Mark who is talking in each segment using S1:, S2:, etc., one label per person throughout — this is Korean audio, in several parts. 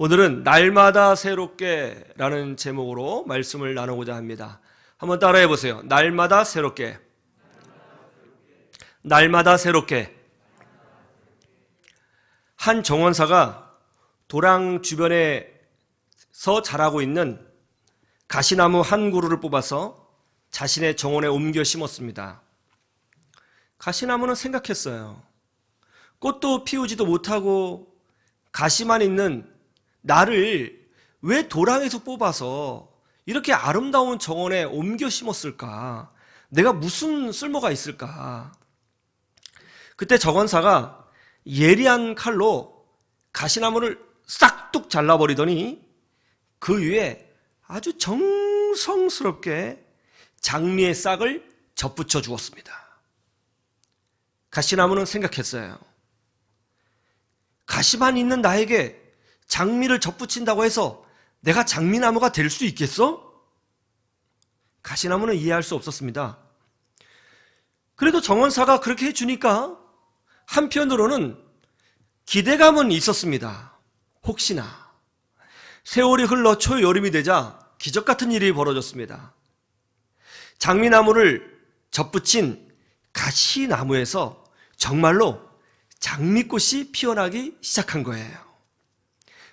S1: 오늘은 날마다 새롭게 라는 제목으로 말씀을 나누고자 합니다. 한번 따라해 보세요. 날마다 새롭게. 날마다 새롭게. 한 정원사가 도랑 주변에서 자라고 있는 가시나무 한 그루를 뽑아서 자신의 정원에 옮겨 심었습니다. 가시나무는 생각했어요. 꽃도 피우지도 못하고 가시만 있는 나를 왜 도랑에서 뽑아서 이렇게 아름다운 정원에 옮겨 심었을까? 내가 무슨 쓸모가 있을까? 그때 정원사가 예리한 칼로 가시나무를 싹둑 잘라버리더니 그 위에 아주 정성스럽게 장미의 싹을 접붙여 주었습니다. 가시나무는 생각했어요. 가시만 있는 나에게 장미를 접붙인다고 해서 내가 장미나무가 될 수 있겠어? 가시나무는 이해할 수 없었습니다. 그래도 정원사가 그렇게 해주니까 한편으로는 기대감은 있었습니다. 혹시나. 세월이 흘러 초여름이 되자 기적 같은 일이 벌어졌습니다. 장미나무를 접붙인 가시나무에서 정말로 장미꽃이 피어나기 시작한 거예요.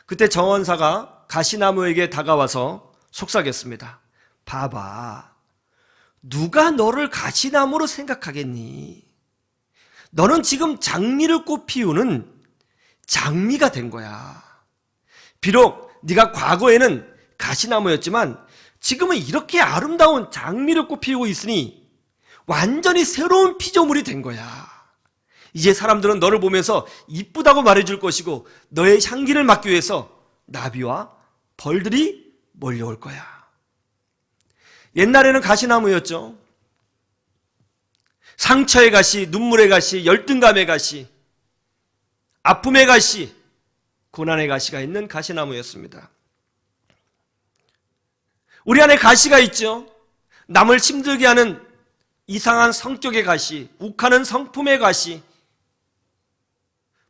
S1: 그때 정원사가 가시나무에게 다가와서 속삭였습니다. 봐봐, 누가 너를 가시나무로 생각하겠니? 너는 지금 장미를 꽃 피우는 장미가 된 거야. 비록 네가 과거에는 가시나무였지만 지금은 이렇게 아름다운 장미를 꽃 피우고 있으니 완전히 새로운 피조물이 된 거야. 이제 사람들은 너를 보면서 이쁘다고 말해줄 것이고 너의 향기를 맡기 위해서 나비와 벌들이 몰려올 거야. 옛날에는 가시나무였죠. 상처의 가시, 눈물의 가시, 열등감의 가시, 아픔의 가시, 고난의 가시가 있는 가시나무였습니다. 우리 안에 가시가 있죠. 남을 힘들게 하는 이상한 성격의 가시, 욱하는 성품의 가시,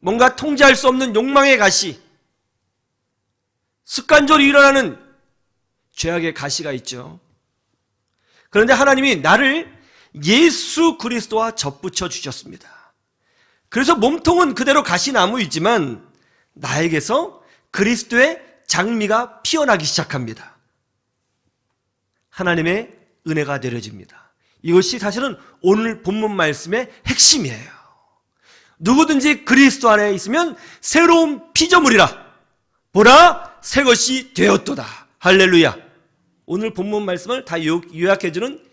S1: 뭔가 통제할 수 없는 욕망의 가시, 습관적으로 일어나는 죄악의 가시가 있죠. 그런데 하나님이 나를 예수 그리스도와 접붙여 주셨습니다. 그래서 몸통은 그대로 가시나무이지만 나에게서 그리스도의 장미가 피어나기 시작합니다. 하나님의 은혜가 내려집니다. 이것이 사실은 오늘 본문 말씀의 핵심이에요. 누구든지 그리스도 안에 있으면 새로운 피조물이라. 보라, 새 것이 되었도다. 할렐루야. 오늘 본문 말씀을 다 요약해주는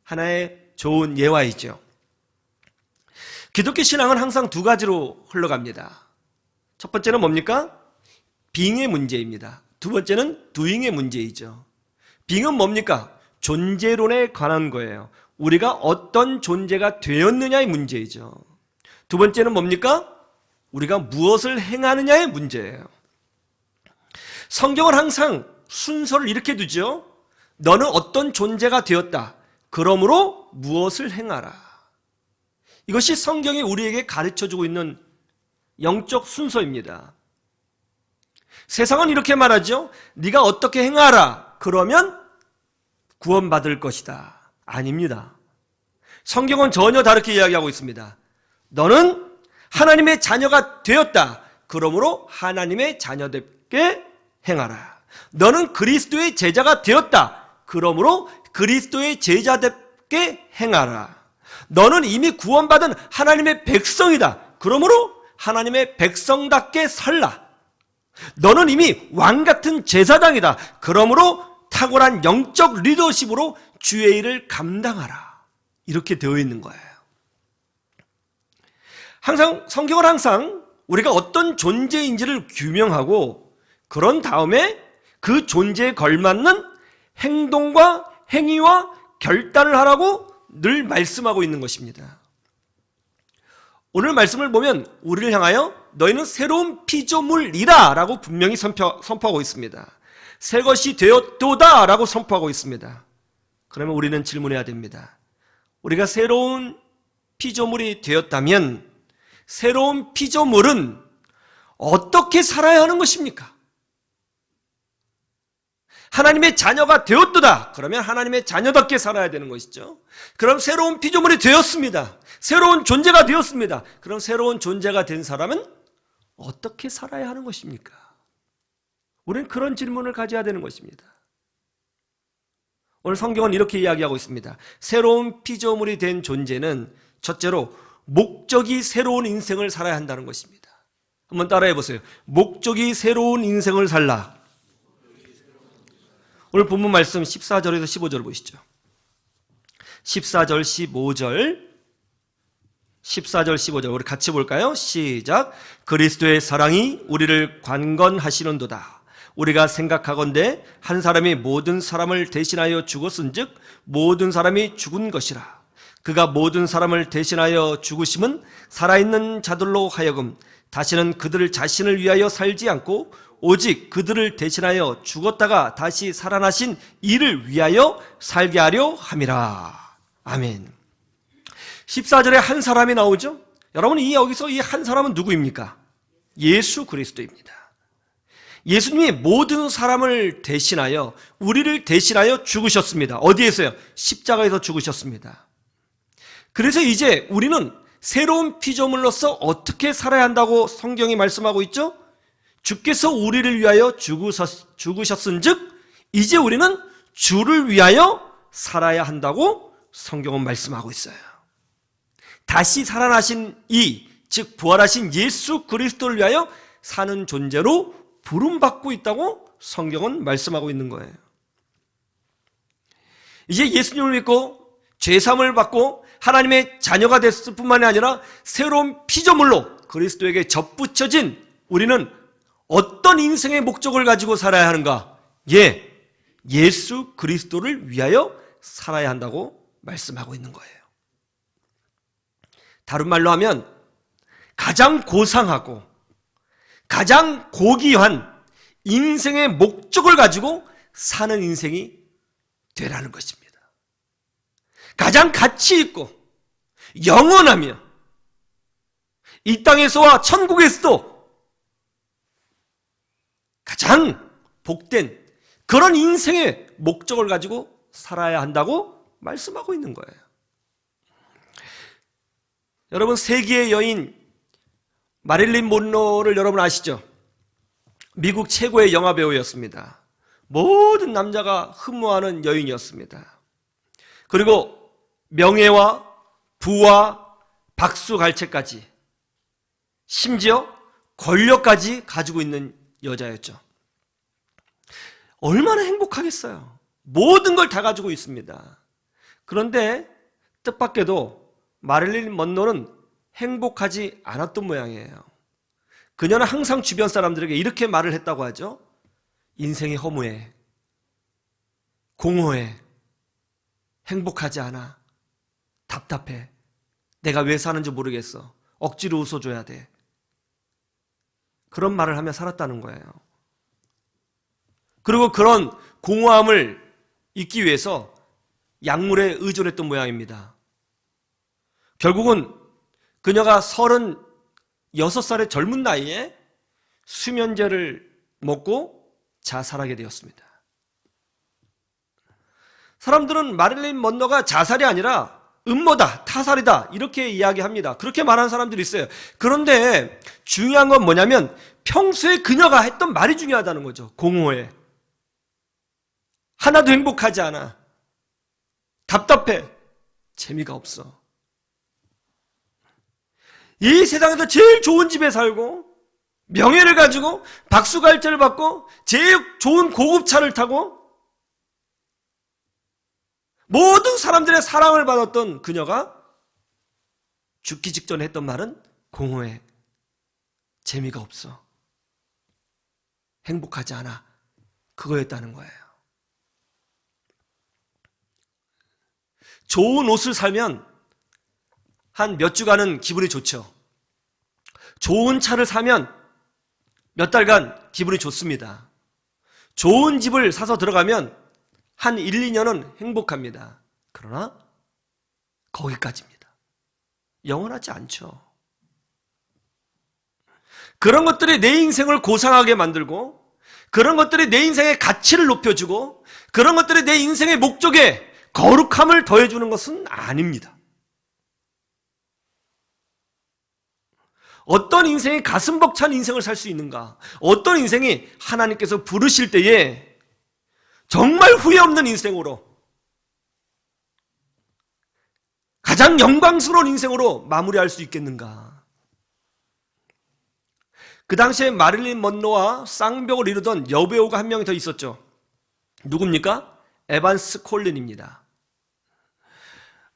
S1: 하나의 좋은 예화이죠. 기독교 신앙은 항상 두 가지로 흘러갑니다. 첫 번째는 뭡니까? 빙의 문제입니다. 두 번째는 두잉의 문제이죠. 빙은 뭡니까? 존재론에 관한 거예요. 우리가 어떤 존재가 되었느냐의 문제이죠. 두 번째는 뭡니까? 우리가 무엇을 행하느냐의 문제예요. 성경은 항상 순서를 이렇게 두죠. 너는 어떤 존재가 되었다. 그러므로 무엇을 행하라. 이것이 성경이 우리에게 가르쳐주고 있는 영적 순서입니다. 세상은 이렇게 말하죠. 네가 어떻게 행하라. 그러면 구원받을 것이다. 아닙니다. 성경은 전혀 다르게 이야기하고 있습니다. 너는 하나님의 자녀가 되었다. 그러므로 하나님의 자녀답게 행하라. 너는 그리스도의 제자가 되었다. 그러므로 그리스도의 제자답게 행하라. 너는 이미 구원받은 하나님의 백성이다. 그러므로 하나님의 백성답게 살라. 너는 이미 왕같은 제사장이다. 그러므로 탁월한 영적 리더십으로 주의 일을 감당하라. 이렇게 되어 있는 거예요. 항상 성경은 항상 우리가 어떤 존재인지를 규명하고 그런 다음에 그 존재에 걸맞는 행동과 행위와 결단을 하라고 늘 말씀하고 있는 것입니다. 오늘 말씀을 보면 우리를 향하여 너희는 새로운 피조물이라 라고 분명히 선포하고 있습니다. 새 것이 되었도다 라고 선포하고 있습니다. 그러면 우리는 질문해야 됩니다. 우리가 새로운 피조물이 되었다면 새로운 피조물은 어떻게 살아야 하는 것입니까? 하나님의 자녀가 되었도다. 그러면 하나님의 자녀답게 살아야 되는 것이죠. 그럼 새로운 피조물이 되었습니다. 새로운 존재가 되었습니다. 그럼 새로운 존재가 된 사람은 어떻게 살아야 하는 것입니까? 우리는 그런 질문을 가져야 되는 것입니다. 오늘 성경은 이렇게 이야기하고 있습니다. 새로운 피조물이 된 존재는 첫째로 목적이 새로운 인생을 살아야 한다는 것입니다. 한번 따라해 보세요. 목적이 새로운 인생을 살라. 오늘 본문 말씀 14절에서 15절 보시죠. 14절, 15절, 14절, 15절 우리 같이 볼까요? 시작. 그리스도의 사랑이 우리를 관건하시는도다. 우리가 생각하건대 한 사람이 모든 사람을 대신하여 죽었은즉 모든 사람이 죽은 것이라. 그가 모든 사람을 대신하여 죽으심은 살아있는 자들로 하여금 다시는 그들 자신을 위하여 살지 않고 오직 그들을 대신하여 죽었다가 다시 살아나신 이를 위하여 살게 하려 함이라. 아멘. 14절에 한 사람이 나오죠. 여러분, 여기서 이 한 사람은 누구입니까? 예수 그리스도입니다. 예수님이 모든 사람을 대신하여, 우리를 대신하여 죽으셨습니다. 어디에서요? 십자가에서 죽으셨습니다. 그래서 이제 우리는 새로운 피조물로서 어떻게 살아야 한다고 성경이 말씀하고 있죠? 주께서 우리를 위하여 죽으셨은즉 이제 우리는 주를 위하여 살아야 한다고 성경은 말씀하고 있어요. 다시 살아나신 즉 부활하신 예수 그리스도를 위하여 사는 존재로 부름받고 있다고 성경은 말씀하고 있는 거예요. 이제 예수님을 믿고 죄사함을 받고 하나님의 자녀가 됐을 뿐만이 아니라 새로운 피조물로 그리스도에게 접붙여진 우리는 어떤 인생의 목적을 가지고 살아야 하는가? 예수 그리스도를 위하여 살아야 한다고 말씀하고 있는 거예요. 다른 말로 하면 가장 고상하고 가장 고귀한 인생의 목적을 가지고 사는 인생이 되라는 것입니다. 가장 가치 있고 영원하며 이 땅에서와 천국에서도 가장 복된 그런 인생의 목적을 가지고 살아야 한다고 말씀하고 있는 거예요. 여러분, 세계의 여인 마릴린 먼로를 여러분 아시죠? 미국 최고의 영화배우였습니다. 모든 남자가 흠모하는 여인이었습니다. 그리고 명예와 부와 박수갈채까지, 심지어 권력까지 가지고 있는 여자였죠. 얼마나 행복하겠어요. 모든 걸 다 가지고 있습니다. 그런데 뜻밖에도 마릴린 먼로는 행복하지 않았던 모양이에요. 그녀는 항상 주변 사람들에게 이렇게 말을 했다고 하죠. 인생이 허무해, 공허해, 행복하지 않아, 답답해, 내가 왜 사는지 모르겠어, 억지로 웃어줘야 돼. 그런 말을 하며 살았다는 거예요. 그리고 그런 공허함을 잊기 위해서 약물에 의존했던 모양입니다. 결국은 그녀가 36살의 젊은 나이에 수면제를 먹고 자살하게 되었습니다. 사람들은 마릴린 먼로가 자살이 아니라 음모다, 타살이다 이렇게 이야기합니다. 그렇게 말하는 사람들이 있어요. 그런데 중요한 건 뭐냐면 평소에 그녀가 했던 말이 중요하다는 거죠. 공허해, 하나도 행복하지 않아, 답답해, 재미가 없어. 이 세상에서 제일 좋은 집에 살고 명예를 가지고 박수갈채를 받고 제일 좋은 고급차를 타고 모든 사람들의 사랑을 받았던 그녀가 죽기 직전에 했던 말은 공허해, 재미가 없어, 행복하지 않아, 그거였다는 거예요. 좋은 옷을 사면 한 몇 주간은 기분이 좋죠. 좋은 차를 사면 몇 달간 기분이 좋습니다. 좋은 집을 사서 들어가면 한 1, 2년은 행복합니다. 그러나 거기까지입니다. 영원하지 않죠. 그런 것들이 내 인생을 고상하게 만들고 그런 것들이 내 인생의 가치를 높여주고 그런 것들이 내 인생의 목적에 거룩함을 더해주는 것은 아닙니다. 어떤 인생이 가슴 벅찬 인생을 살 수 있는가? 어떤 인생이 하나님께서 부르실 때에 정말 후회 없는 인생으로, 가장 영광스러운 인생으로 마무리할 수 있겠는가? 그 당시에 마릴린 먼로와 쌍벽을 이루던 여배우가 한 명이 더 있었죠. 누굽니까? 에반스 콜린입니다.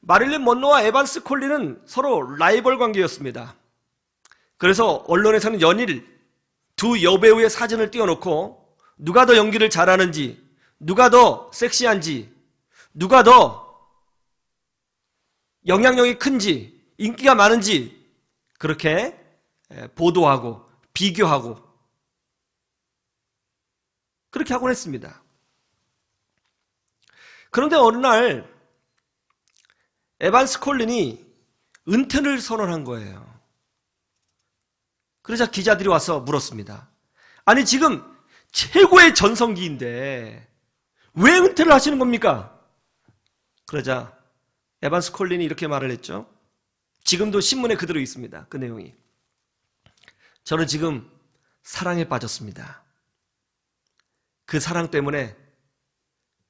S1: 마릴린 먼로와 에반스 콜린은 서로 라이벌 관계였습니다. 그래서 언론에서는 연일 두 여배우의 사진을 띄워놓고 누가 더 연기를 잘하는지, 누가 더 섹시한지, 누가 더 영향력이 큰지, 인기가 많은지 그렇게 보도하고 비교하고 그렇게 하곤 했습니다. 그런데 어느 날 에반스 콜린이 은퇴를 선언한 거예요. 그러자 기자들이 와서 물었습니다. 아니 지금 최고의 전성기인데 왜 은퇴를 하시는 겁니까? 그러자 에반스 콜린이 이렇게 말을 했죠. 지금도 신문에 그대로 있습니다. 그 내용이. 저는 지금 사랑에 빠졌습니다. 그 사랑 때문에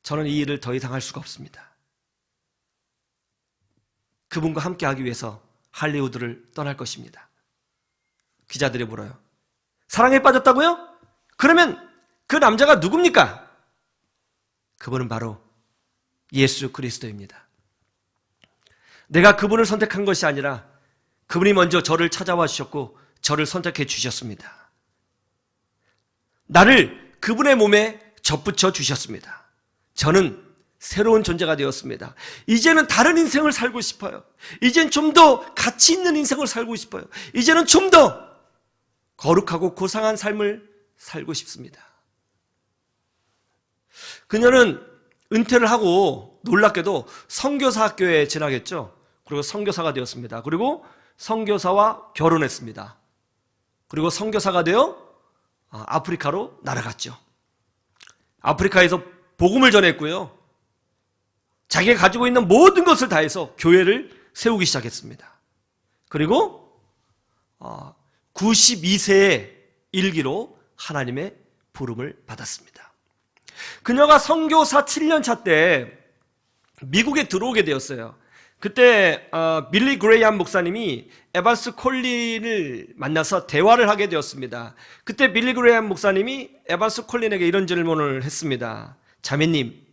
S1: 저는 이 일을 더 이상 할 수가 없습니다. 그분과 함께 하기 위해서 할리우드를 떠날 것입니다. 기자들이 물어요. 사랑에 빠졌다고요? 그러면 그 남자가 누굽니까? 그분은 바로 예수 그리스도입니다. 내가 그분을 선택한 것이 아니라 그분이 먼저 저를 찾아와 주셨고 저를 선택해 주셨습니다. 나를 그분의 몸에 접붙여 주셨습니다. 저는 새로운 존재가 되었습니다. 이제는 다른 인생을 살고 싶어요. 이제는 좀 더 가치 있는 인생을 살고 싶어요. 이제는 좀 더 거룩하고 고상한 삶을 살고 싶습니다. 그녀는 은퇴를 하고 놀랍게도 선교사 학교에 진학했죠. 그리고 선교사가 되었습니다. 그리고 선교사와 결혼했습니다. 그리고 선교사가 되어 아프리카로 날아갔죠. 아프리카에서 복음을 전했고요. 자기가 가지고 있는 모든 것을 다해서 교회를 세우기 시작했습니다. 그리고 92세의 일기로 하나님의 부름을 받았습니다. 그녀가 선교사 7년차 때 미국에 들어오게 되었어요. 그때 빌리 그레이엄 목사님이 에반스 콜린을 만나서 대화를 하게 되었습니다. 그때 빌리 그레이엄 목사님이 에반스 콜린에게 이런 질문을 했습니다. 자매님,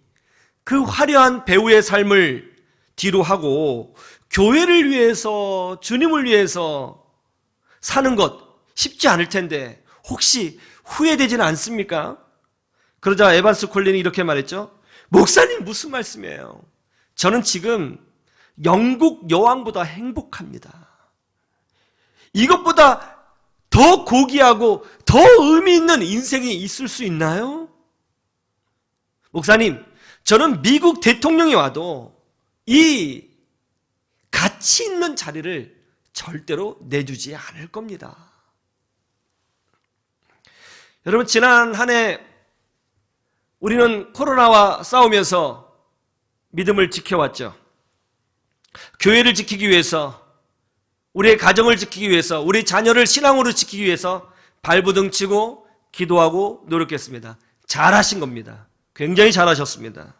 S1: 그 화려한 배우의 삶을 뒤로 하고 교회를 위해서, 주님을 위해서 사는 것 쉽지 않을 텐데 혹시 후회되지는 않습니까? 그러자 에반스 콜린이 이렇게 말했죠. 목사님 무슨 말씀이에요? 저는 지금 영국 여왕보다 행복합니다. 이것보다 더 고귀하고 더 의미 있는 인생이 있을 수 있나요? 목사님, 저는 미국 대통령이 와도 이 가치 있는 자리를 절대로 내주지 않을 겁니다. 여러분, 지난 한 해 우리는 코로나와 싸우면서 믿음을 지켜왔죠. 교회를 지키기 위해서, 우리의 가정을 지키기 위해서, 우리 자녀를 신앙으로 지키기 위해서 발부둥 치고 기도하고 노력했습니다. 잘하신 겁니다. 굉장히 잘하셨습니다.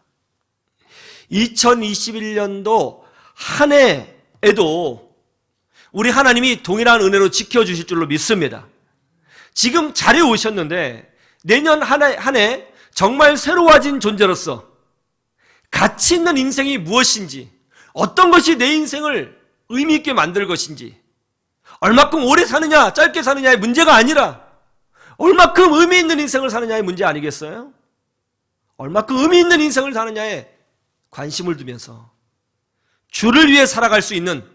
S1: 2021년도 한 해에도 우리 하나님이 동일한 은혜로 지켜주실 줄로 믿습니다. 지금 자리에 오셨는데 내년 한 해 정말 새로워진 존재로서 가치 있는 인생이 무엇인지, 어떤 것이 내 인생을 의미 있게 만들 것인지, 얼마큼 오래 사느냐 짧게 사느냐의 문제가 아니라 얼마큼 의미 있는 인생을 사느냐의 문제 아니겠어요? 얼마큼 의미 있는 인생을 사느냐에 관심을 두면서 주를 위해 살아갈 수 있는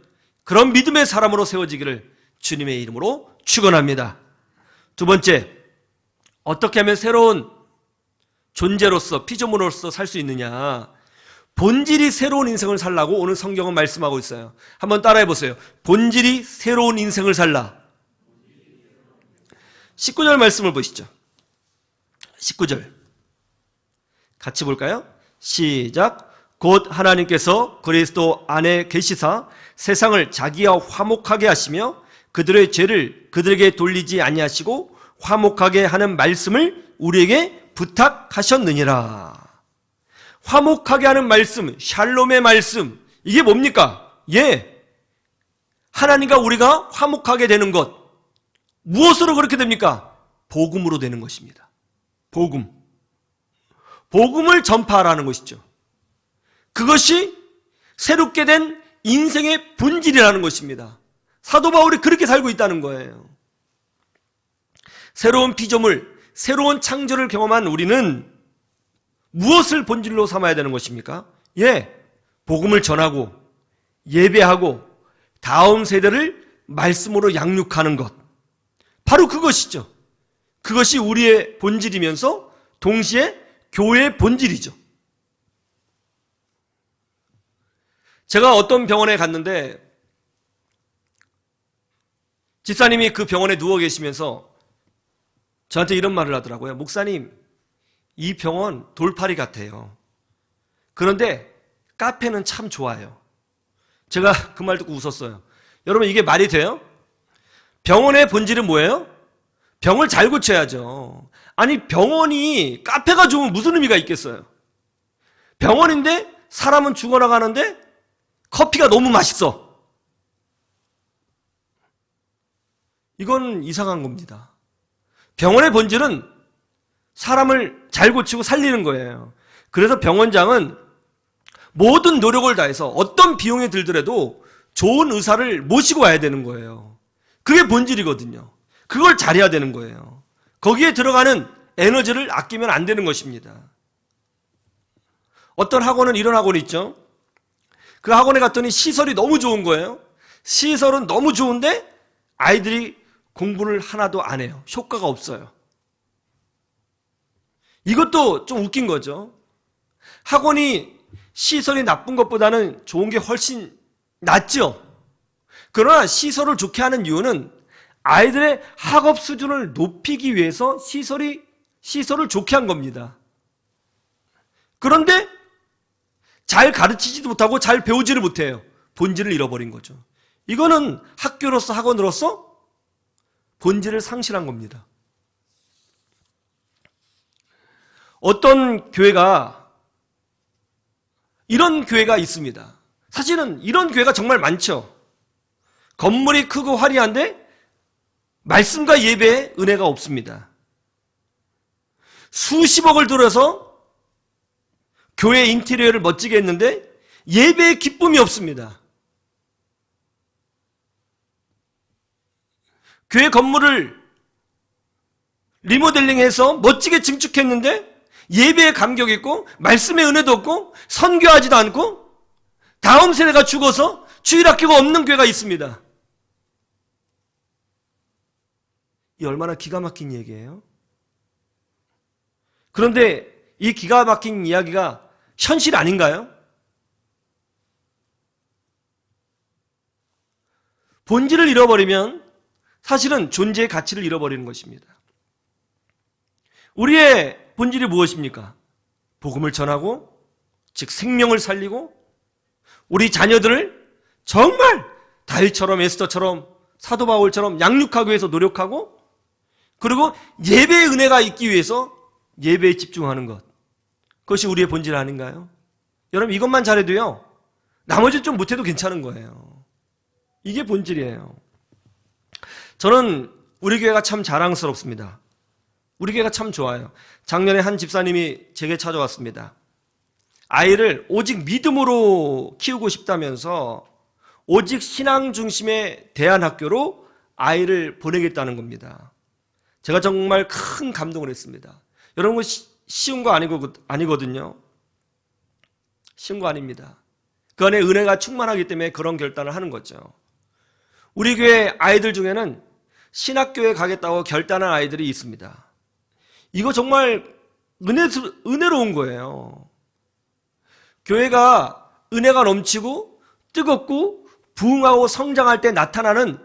S1: 그런 믿음의 사람으로 세워지기를 주님의 이름으로 축원합니다. 두 번째, 어떻게 하면 새로운 존재로서, 피조물로서 살 수 있느냐. 본질이 새로운 인생을 살라고 오늘 성경은 말씀하고 있어요. 한번 따라해 보세요. 본질이 새로운 인생을 살라. 19절 말씀을 보시죠. 19절 같이 볼까요? 시작. 곧 하나님께서 그리스도 안에 계시사 세상을 자기와 화목하게 하시며 그들의 죄를 그들에게 돌리지 아니하시고 화목하게 하는 말씀을 우리에게 부탁하셨느니라. 화목하게 하는 말씀, 샬롬의 말씀, 이게 뭡니까? 예, 하나님과 우리가 화목하게 되는 것. 무엇으로 그렇게 됩니까? 복음으로 되는 것입니다. 복음. 복음을 전파하라는 것이죠. 그것이 새롭게 된 인생의 본질이라는 것입니다. 사도 바울이 그렇게 살고 있다는 거예요. 새로운 피조물, 새로운 창조를 경험한 우리는 무엇을 본질로 삼아야 되는 것입니까? 예, 복음을 전하고 예배하고 다음 세대를 말씀으로 양육하는 것. 바로 그것이죠. 그것이 우리의 본질이면서 동시에 교회의 본질이죠. 제가 어떤 병원에 갔는데 집사님이 그 병원에 누워 계시면서 저한테 이런 말을 하더라고요. 목사님, 이 병원 돌팔이 같아요. 그런데 카페는 참 좋아요. 제가 그 말 듣고 웃었어요. 여러분, 이게 말이 돼요? 병원의 본질은 뭐예요? 병을 잘 고쳐야죠. 아니, 병원이 카페가 좋으면 무슨 의미가 있겠어요? 병원인데 사람은 죽어나가는데 커피가 너무 맛있어. 이건 이상한 겁니다. 병원의 본질은 사람을 잘 고치고 살리는 거예요. 그래서 병원장은 모든 노력을 다해서 어떤 비용이 들더라도 좋은 의사를 모시고 와야 되는 거예요. 그게 본질이거든요. 그걸 잘해야 되는 거예요. 거기에 들어가는 에너지를 아끼면 안 되는 것입니다. 어떤 학원은 이런 학원이 있죠. 그 학원에 갔더니 시설이 너무 좋은 거예요. 시설은 너무 좋은데 아이들이 공부를 하나도 안 해요. 효과가 없어요. 이것도 좀 웃긴 거죠. 학원이 시설이 나쁜 것보다는 좋은 게 훨씬 낫죠. 그러나 시설을 좋게 하는 이유는 아이들의 학업 수준을 높이기 위해서 시설을 좋게 한 겁니다. 그런데 잘 가르치지도 못하고 잘 배우지를 못해요. 본질을 잃어버린 거죠. 이거는 학교로서 학원으로서 본질을 상실한 겁니다. 어떤 교회가 이런 교회가 있습니다. 사실은 이런 교회가 정말 많죠. 건물이 크고 화려한데 말씀과 예배에 은혜가 없습니다. 수십억을 들여서 교회 인테리어를 멋지게 했는데 예배에 기쁨이 없습니다. 교회 건물을 리모델링해서 멋지게 증축했는데 예배에 감격이 있고 말씀의 은혜도 없고 선교하지도 않고 다음 세대가 죽어서 주일학교가 없는 교회가 있습니다. 이 얼마나 기가 막힌 얘기예요? 그런데 이 기가 막힌 이야기가 현실 아닌가요? 본질을 잃어버리면 사실은 존재의 가치를 잃어버리는 것입니다. 우리의 본질이 무엇입니까? 복음을 전하고, 즉 생명을 살리고, 우리 자녀들을 정말 다윗처럼 에스더처럼 사도 바울처럼 양육하기 위해서 노력하고, 그리고 예배의 은혜가 있기 위해서 예배에 집중하는 것. 그것이 우리의 본질 아닌가요? 여러분, 이것만 잘해도요, 나머지 좀 못해도 괜찮은 거예요. 이게 본질이에요. 저는 우리 교회가 참 자랑스럽습니다. 우리 교회가 참 좋아요. 작년에 한 집사님이 제게 찾아왔습니다. 아이를 오직 믿음으로 키우고 싶다면서 오직 신앙 중심의 대안학교로 아이를 보내겠다는 겁니다. 제가 정말 큰 감동을 했습니다. 여러분, 쉬운 거 아니거든요. 쉬운 거 아닙니다. 그 안에 은혜가 충만하기 때문에 그런 결단을 하는 거죠. 우리 교회 아이들 중에는 신학교에 가겠다고 결단한 아이들이 있습니다. 이거 정말 은혜로운 거예요. 교회가 은혜가 넘치고 뜨겁고 부흥하고 성장할 때 나타나는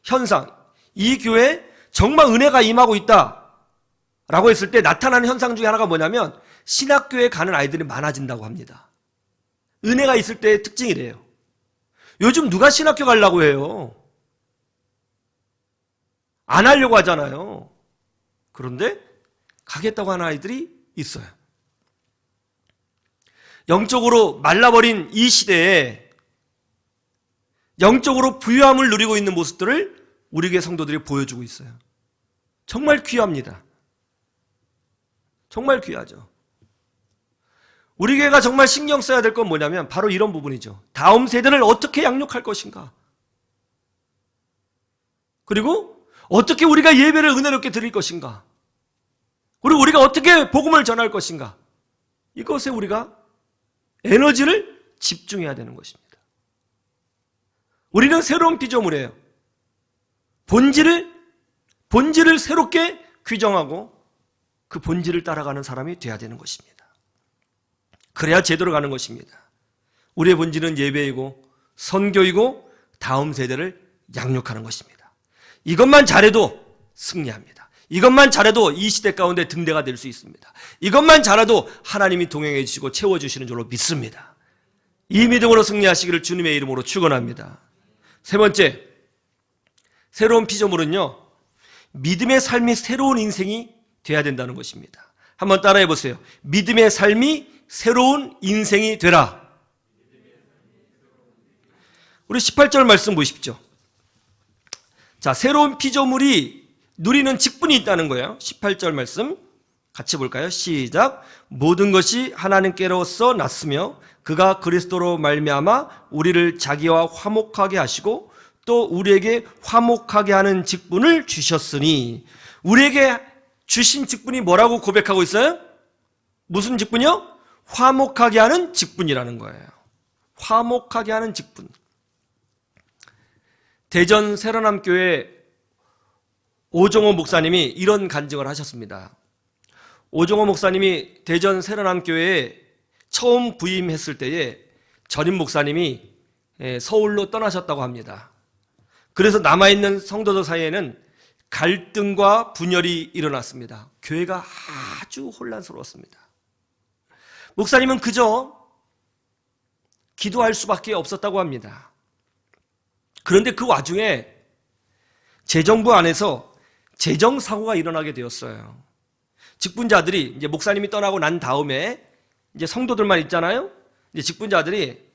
S1: 현상, 이 교회에 정말 은혜가 임하고 있다. 라고 했을 때 나타나는 현상 중에 하나가 뭐냐면 신학교에 가는 아이들이 많아진다고 합니다. 은혜가 있을 때의 특징이래요. 요즘 누가 신학교 가려고 해요? 안 하려고 하잖아요. 그런데 가겠다고 하는 아이들이 있어요. 영적으로 말라버린 이 시대에 영적으로 부유함을 누리고 있는 모습들을 우리 교회 성도들이 보여주고 있어요. 정말 귀합니다. 정말 귀하죠. 우리 교회가 정말 신경 써야 될 건 뭐냐면 바로 이런 부분이죠. 다음 세대를 어떻게 양육할 것인가? 그리고 어떻게 우리가 예배를 은혜롭게 드릴 것인가? 그리고 우리가 어떻게 복음을 전할 것인가? 이것에 우리가 에너지를 집중해야 되는 것입니다. 우리는 새로운 피조물이에요. 본질을 새롭게 규정하고 그 본질을 따라가는 사람이 돼야 되는 것입니다. 그래야 제대로 가는 것입니다. 우리의 본질은 예배이고 선교이고 다음 세대를 양육하는 것입니다. 이것만 잘해도 승리합니다. 이것만 잘해도 이 시대 가운데 등대가 될 수 있습니다. 이것만 잘해도 하나님이 동행해 주시고 채워주시는 줄로 믿습니다. 이 믿음으로 승리하시기를 주님의 이름으로 축원합니다. 세 번째, 새로운 피조물은요, 믿음의 삶이 새로운 인생이 돼야 된다는 것입니다. 한번 따라해 보세요. 믿음의 삶이 새로운 인생이 되라. 우리 18절 말씀 보십시오. 자, 새로운 피조물이 누리는 직분이 있다는 거예요. 18절 말씀 같이 볼까요? 시작. 모든 것이 하나님께로서 났으며 그가 그리스도로 말미암아 우리를 자기와 화목하게 하시고 또 우리에게 화목하게 하는 직분을 주셨으니, 우리에게 주신 직분이 뭐라고 고백하고 있어요? 무슨 직분이요? 화목하게 하는 직분이라는 거예요. 화목하게 하는 직분. 대전 새로남교회 오종호 목사님이 이런 간증을 하셨습니다. 오종호 목사님이 대전 새로남교회에 처음 부임했을 때에 전임 목사님이 서울로 떠나셨다고 합니다. 그래서 남아있는 성도들 사이에는 갈등과 분열이 일어났습니다. 교회가 아주 혼란스러웠습니다. 목사님은 그저 기도할 수밖에 없었다고 합니다. 그런데 그 와중에 재정부 안에서 재정사고가 일어나게 되었어요. 직분자들이 이제 목사님이 떠나고 난 다음에 이제 성도들만 있잖아요. 이제 직분자들이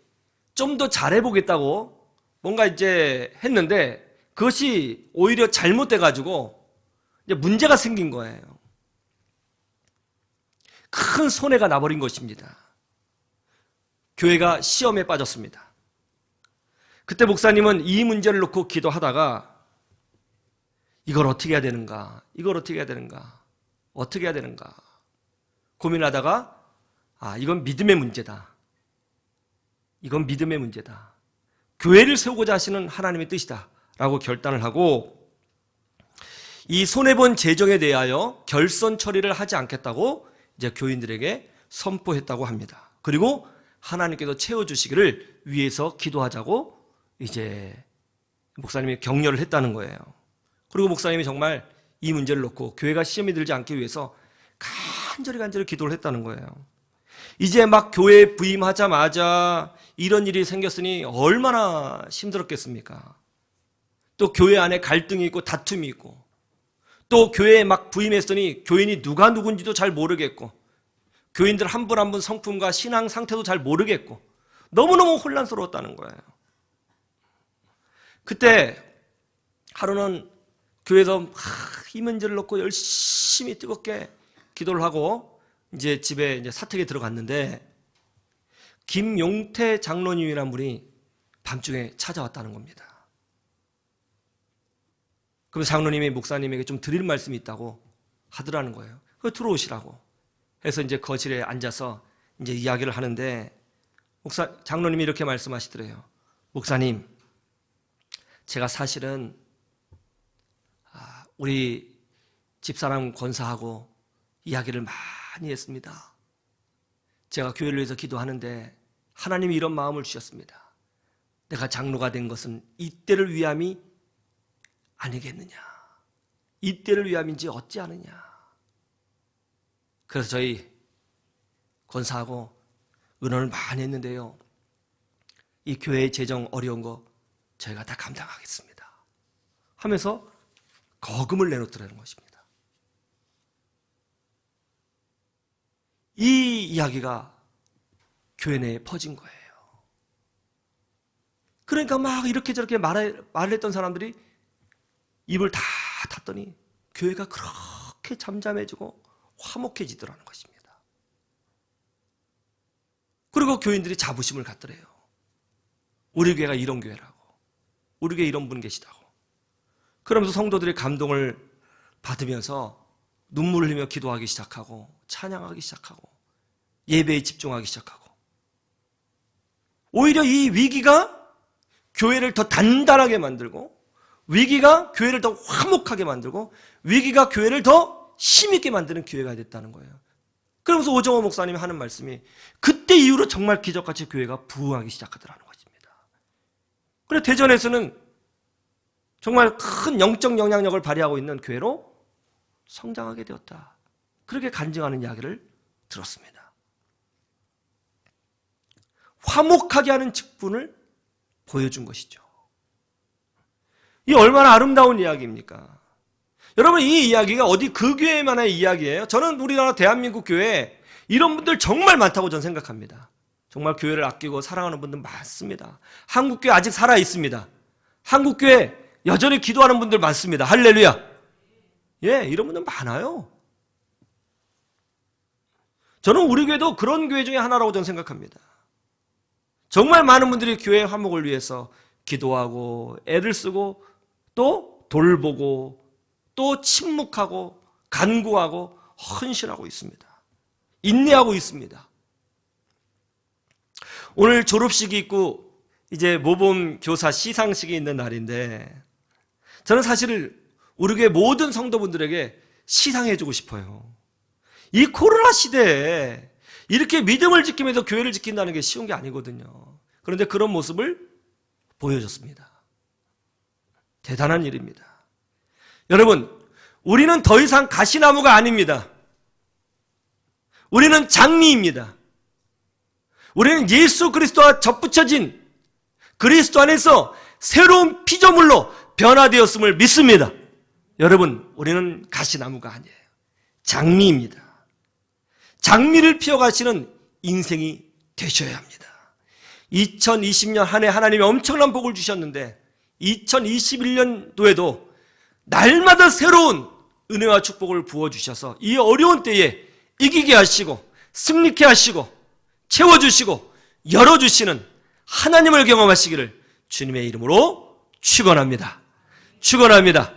S1: 좀 더 잘해보겠다고 뭔가 이제 했는데 그것이 오히려 잘못돼가지고 이제 문제가 생긴 거예요. 큰 손해가 나버린 것입니다. 교회가 시험에 빠졌습니다. 그때 목사님은 이 문제를 놓고 기도하다가 이걸 어떻게 해야 되는가? 이걸 어떻게 해야 되는가? 어떻게 해야 되는가? 고민하다가 이건 믿음의 문제다. 이건 믿음의 문제다. 교회를 세우고자 하시는 하나님의 뜻이다. 라고 결단을 하고 이 손해본 재정에 대하여 결선 처리를 하지 않겠다고 이제 교인들에게 선포했다고 합니다. 그리고 하나님께서 채워주시기를 위해서 기도하자고 이제 목사님이 격려를 했다는 거예요. 그리고 목사님이 정말 이 문제를 놓고 교회가 시험에 들지 않기 위해서 간절히 기도를 했다는 거예요. 이제 막 교회에 부임하자마자 이런 일이 생겼으니 얼마나 힘들었겠습니까? 또 교회 안에 갈등이 있고 다툼이 있고 또 교회에 막 부임했으니 교인이 누가 누군지도 잘 모르겠고 교인들 한 분 한 분 성품과 신앙 상태도 잘 모르겠고 너무너무 혼란스러웠다는 거예요. 그때 하루는 교회에서 이 문제를 놓고 열심히 뜨겁게 기도를 하고 이제 집에 이제 사택에 들어갔는데 김용태 장로님이라는 분이 밤중에 찾아왔다는 겁니다. 그럼 장로님이 목사님에게 좀 드릴 말씀이 있다고 하더라는 거예요. 그거 들어오시라고 해서 이제 거실에 앉아서 이제 이야기를 하는데 장로님이 이렇게 말씀하시더래요. 목사님, 제가 사실은 우리 집사람 권사하고 이야기를 많이 했습니다. 제가 교회를 위해서 기도하는데 하나님이 이런 마음을 주셨습니다. 내가 장로가 된 것은 이때를 위함이 아니겠느냐. 이때를 위함인지 어찌하느냐. 그래서 저희 권사하고 의논을 많이 했는데요. 이 교회의 재정 어려운 거 저희가 다 감당하겠습니다 하면서 거금을 내놓더라는 것입니다. 이 이야기가 교회 내에 퍼진 거예요. 그러니까 막 이렇게 저렇게 말을 했던 사람들이 입을 다 닫더니 교회가 그렇게 잠잠해지고 화목해지더라는 것입니다. 그리고 교인들이 자부심을 갖더래요. 우리 교회가 이런 교회라고, 우리 교회에 이런 분 계시다고. 그러면서 성도들이 감동을 받으면서 눈물을 흘리며 기도하기 시작하고 찬양하기 시작하고 예배에 집중하기 시작하고, 오히려 이 위기가 교회를 더 단단하게 만들고, 위기가 교회를 더 화목하게 만들고, 위기가 교회를 더 힘있게 만드는 기회가 됐다는 거예요. 그러면서 오정호 목사님이 하는 말씀이 그때 이후로 정말 기적같이 교회가 부흥하기 시작하더라는 것입니다. 그래서 대전에서는 정말 큰 영적 영향력을 발휘하고 있는 교회로 성장하게 되었다. 그렇게 간증하는 이야기를 들었습니다. 화목하게 하는 직분을 보여준 것이죠. 이 얼마나 아름다운 이야기입니까? 여러분, 이 이야기가 어디 그 교회만의 이야기예요? 저는 우리나라 대한민국 교회에 이런 분들 정말 많다고 저는 생각합니다. 정말 교회를 아끼고 사랑하는 분들 많습니다. 한국교회 아직 살아있습니다. 한국교회 여전히 기도하는 분들 많습니다. 할렐루야. 예, 이런 분들 많아요. 저는 우리 교회도 그런 교회 중에 하나라고 저는 생각합니다. 정말 많은 분들이 교회 화목을 위해서 기도하고 애를 쓰고 또 돌보고 또 침묵하고 간구하고 헌신하고 있습니다. 인내하고 있습니다. 오늘 졸업식이 있고 이제 모범 교사 시상식이 있는 날인데, 저는 사실 우리 교회 모든 성도분들에게 시상해주고 싶어요. 이 코로나 시대에 이렇게 믿음을 지키면서 교회를 지킨다는 게 쉬운 게 아니거든요. 그런데 그런 모습을 보여줬습니다. 대단한 일입니다. 여러분, 우리는 더 이상 가시나무가 아닙니다. 우리는 장미입니다. 우리는 예수 그리스도와 접붙여진 그리스도 안에서 새로운 피조물로 변화되었음을 믿습니다. 여러분, 우리는 가시나무가 아니에요. 장미입니다. 장미를 피워가시는 인생이 되셔야 합니다. 2020년 한 해 하나님이 엄청난 복을 주셨는데 2021년도에도 날마다 새로운 은혜와 축복을 부어주셔서 이 어려운 때에 이기게 하시고 승리케 하시고 채워주시고 열어주시는 하나님을 경험하시기를 주님의 이름으로 축원합니다. 축원합니다.